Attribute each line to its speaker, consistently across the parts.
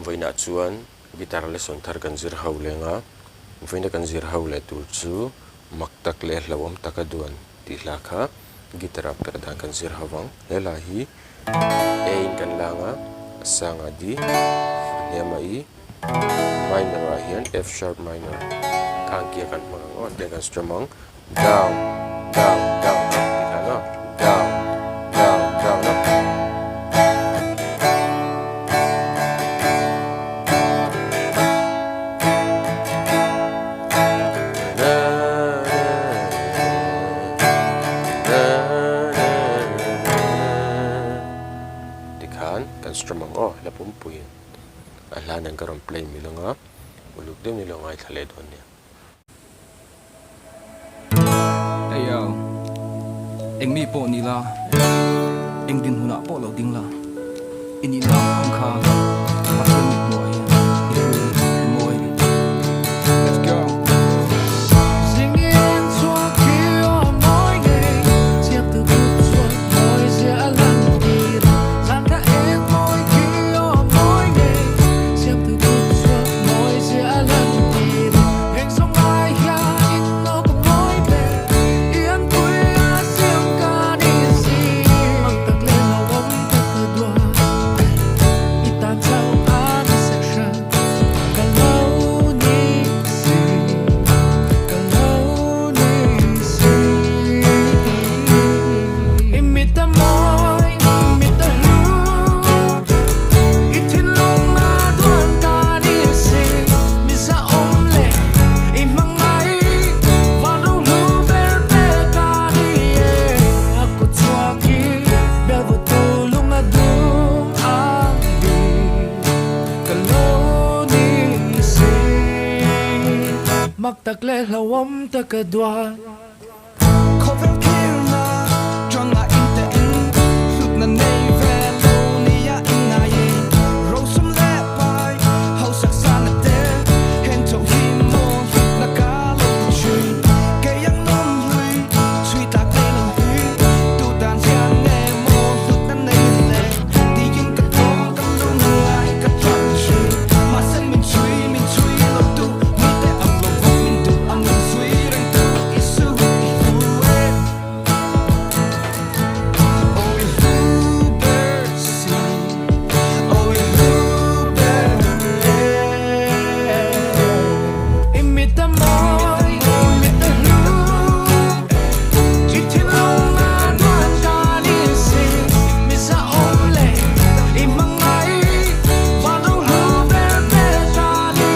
Speaker 1: voina chuan guitar le son thar kan zir ho lenga voina kan zir ho le tur chu maktak le hlawam taka duan ti hlakha guitar perdan kan zir hawang hela hi a in kan langa sanga d nema i minor a hian f sharp minor kan kia kan mang on te kan strumang down down down up ti kana down down down up strumang la pumpuin alanan karon play milanga uluk dem nilong ay thale don niya
Speaker 2: ayo eng mi po nila eng din huna po lo ding la ini na ang kha patun mit mo ay moy let's go
Speaker 3: singing so cute moy day siap tu buat moy sia alam dir sangka eng moy cute moy day siap tu buat moy sia alam dir eng song ai ya in no moy day ian pui asim ka ni si mang tak le la wong tak kedua itan chau an section kalau ni si kalau ni si imita moy imita lu itin long na duan ka ni si misa omle imang mai vanu lu ber pe ka ni aku cuaki bel betulung adu andi kalau ni si maktak le lawam takadwa
Speaker 4: Cover Kirna, John La Inte In, Lugna Neve, Lonia Inaye, Rosum Lepai, House of Sanate, Hento Himo, Lugna Galo Shui, Gayang Num Hui, Sweet like Laylan Hui, Tu Dan Sian Nemo, Lugna Nele, Di Yin Katong, Kalung Lai Katong Shui, Masen Min Chui, Lo Tu, Mite Ang Lo Vong Min Tu, Ang Min Sui, Reng Tu, Isu, Ihu,
Speaker 3: imita moy imita lu itin long na duan ka ni si misa omle imang ai vanu lu ber pe ka ni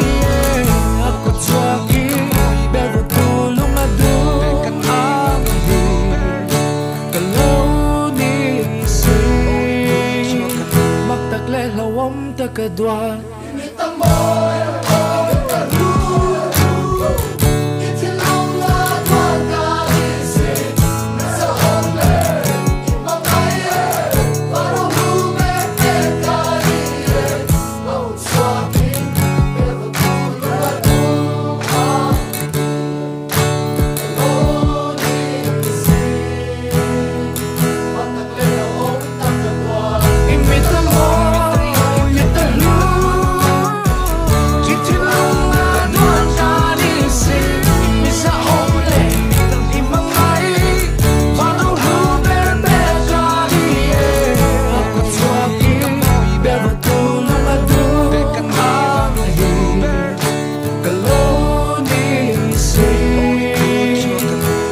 Speaker 3: aku cuaki ber betulung adu andi kalau ni si maktak le lawam takadwa imita moy imita lu itin long na duan ka ni si misa omle imang ai vanu lu ber pe ka ni aku cuaki ber betulung adu andi kalau ni si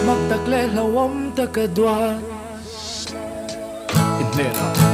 Speaker 3: maktak le lawam takadwa
Speaker 2: in there